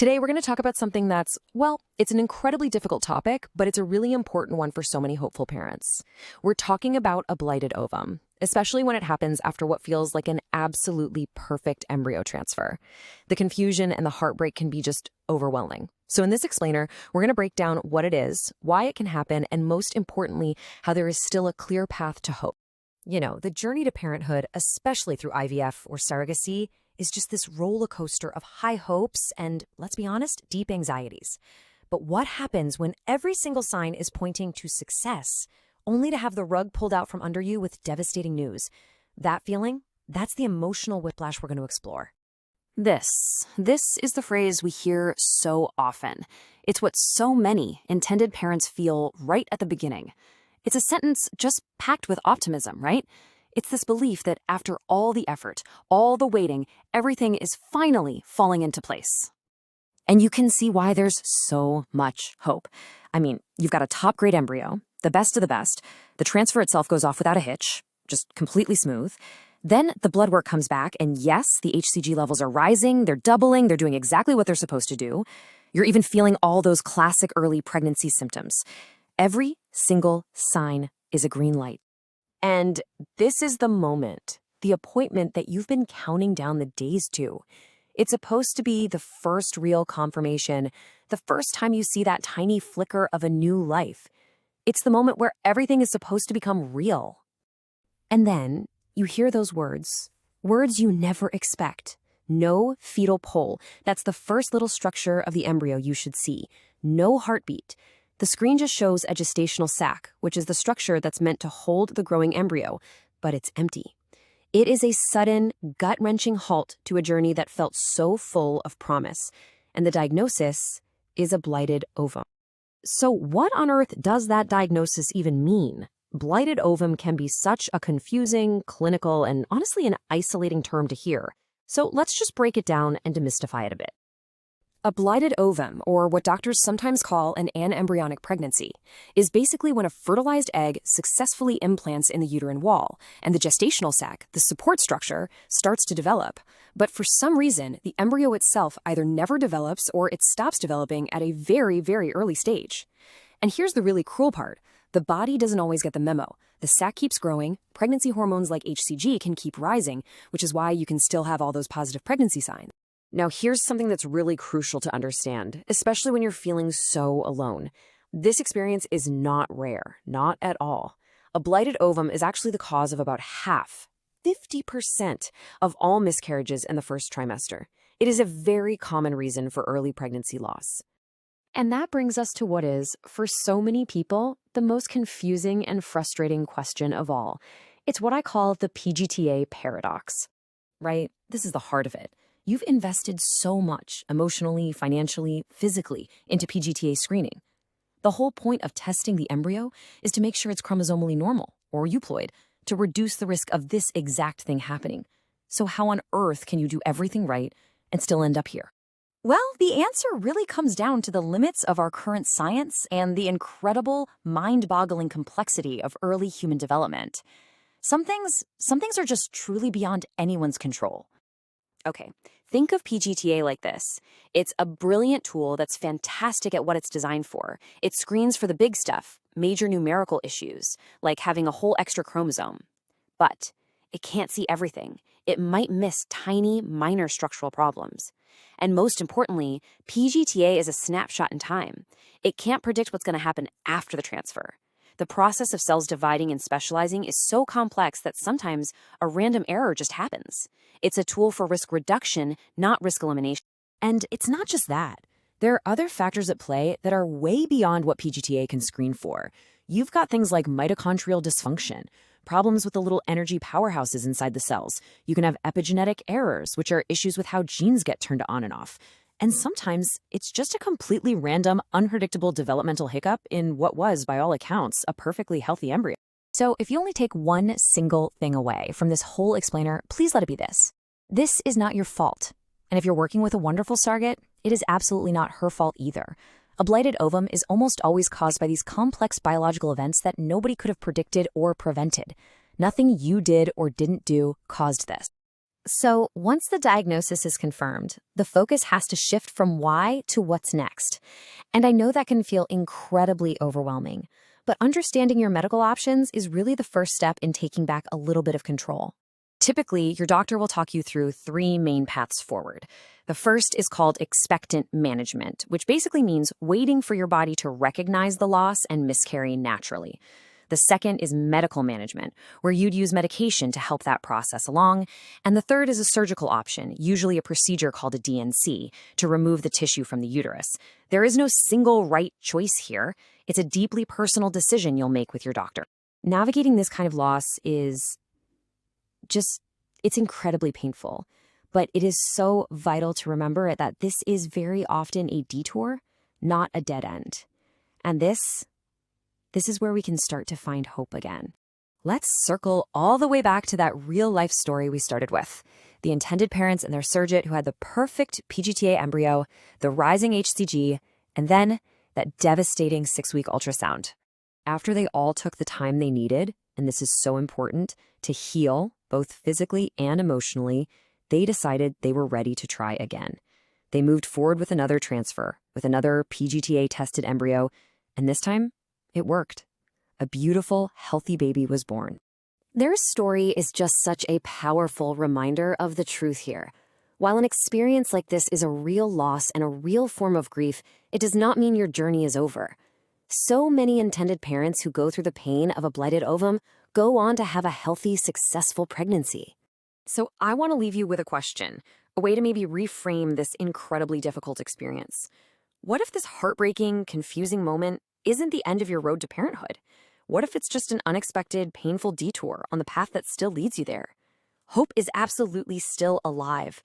Today, we're going to talk about something that's, well, it's an incredibly difficult topic, but it's a really important one for so many hopeful parents. We're talking about a blighted ovum, especially when it happens after what feels like an absolutely perfect embryo transfer. The confusion and the heartbreak can be just overwhelming. So in this explainer, we're going to break down what it is, why it can happen, and most importantly, how there is still a clear path to hope. You know, the journey to parenthood, especially through IVF or surrogacy, is just this roller coaster of high hopes and, let's be honest, deep anxieties. But what happens when every single sign is pointing to success, only to have the rug pulled out from under you with devastating news? That feeling, that's the emotional whiplash we're going to explore. This is the phrase we hear so often. It's what so many intended parents feel right at the beginning. It's a sentence just packed with optimism, right? It's this belief that after all the effort, all the waiting, everything is finally falling into place. And you can see why there's so much hope. I mean, you've got a top-grade embryo, the best of the best. The transfer itself goes off without a hitch, just completely smooth. Then the blood work comes back, and yes, the HCG levels are rising, they're doubling, they're doing exactly what they're supposed to do. You're even feeling all those classic early pregnancy symptoms. Every single sign is a green light. And this is the moment, the appointment that you've been counting down the days to. It's supposed to be the first real confirmation, the first time you see that tiny flicker of a new life. It's the moment where everything is supposed to become real. And then you hear those words you never expect. No fetal pole. That's the first little structure of the embryo you should see. No heartbeat. The screen just shows a gestational sac, which is the structure that's meant to hold the growing embryo, but it's empty. It is a sudden, gut-wrenching halt to a journey that felt so full of promise, and the diagnosis is a blighted ovum. So what on earth does that diagnosis even mean? Blighted ovum can be such a confusing, clinical, and honestly an isolating term to hear. So let's just break it down and demystify it a bit. A blighted ovum, or what doctors sometimes call an anembryonic pregnancy, is basically when a fertilized egg successfully implants in the uterine wall, and the gestational sac, the support structure, starts to develop. But for some reason, the embryo itself either never develops or it stops developing at a very, very early stage. And here's the really cruel part. The body doesn't always get the memo. The sac keeps growing, pregnancy hormones like HCG can keep rising, which is why you can still have all those positive pregnancy signs. Now, here's something that's really crucial to understand, especially when you're feeling so alone. This experience is not rare, not at all. A blighted ovum is actually the cause of about half, 50% of all miscarriages in the first trimester. It is a very common reason for early pregnancy loss. And that brings us to what is, for so many people, the most confusing and frustrating question of all. It's what I call the PGT-A paradox, right? This is the heart of it. You've invested so much, emotionally, financially, physically, into PGT-A screening. The whole point of testing the embryo is to make sure it's chromosomally normal, or euploid, to reduce the risk of this exact thing happening. So how on earth can you do everything right and still end up here? Well, the answer really comes down to the limits of our current science and the incredible, mind-boggling complexity of early human development. Some things are just truly beyond anyone's control. Okay, think of PGT-A like this. It's a brilliant tool that's fantastic at what it's designed for. It screens for the big stuff, major numerical issues, like having a whole extra chromosome. But it can't see everything. It might miss tiny, minor structural problems. And most importantly, PGT-A is a snapshot in time. It can't predict what's going to happen after the transfer. The process of cells dividing and specializing is so complex that sometimes a random error just happens. It's a tool for risk reduction, not risk elimination. And it's not just that. There are other factors at play that are way beyond what PGT-A can screen for. You've got things like mitochondrial dysfunction, problems with the little energy powerhouses inside the cells. You can have epigenetic errors, which are issues with how genes get turned on and off. And sometimes it's just a completely random, unpredictable developmental hiccup in what was, by all accounts, a perfectly healthy embryo. So if you only take one single thing away from this whole explainer, please let it be this. This is not your fault. And if you're working with a wonderful surrogate, it is absolutely not her fault either. A blighted ovum is almost always caused by these complex biological events that nobody could have predicted or prevented. Nothing you did or didn't do caused this. So, once the diagnosis is confirmed, the focus has to shift from why to what's next. And I know that can feel incredibly overwhelming, but understanding your medical options is really the first step in taking back a little bit of control. Typically, your doctor will talk you through three main paths forward. The first is called expectant management, which basically means waiting for your body to recognize the loss and miscarry naturally. The second is medical management, where you'd use medication to help that process along. And the third is a surgical option, usually a procedure called a DNC, to remove the tissue from the uterus. There is no single right choice here. It's a deeply personal decision you'll make with your doctor. Navigating this kind of loss is just, it's incredibly painful. But it is so vital to remember that this is very often a detour, not a dead end. And this is where we can start to find hope again. Let's circle all the way back to that real life story we started with. The intended parents and their surrogate who had the perfect PGT-A embryo, the rising HCG, and then that devastating 6-week ultrasound. After they all took the time they needed, and this is so important, to heal, both physically and emotionally, they decided they were ready to try again. They moved forward with another transfer, with another PGT-A tested embryo, and this time, it worked. A beautiful, healthy baby was born. Their story is just such a powerful reminder of the truth here. While an experience like this is a real loss and a real form of grief, it does not mean your journey is over. So many intended parents who go through the pain of a blighted ovum go on to have a healthy, successful pregnancy. So I want to leave you with a question, a way to maybe reframe this incredibly difficult experience. What if this heartbreaking, confusing moment isn't the end of your road to parenthood? What if it's just an unexpected, painful detour on the path that still leads you there? Hope is absolutely still alive.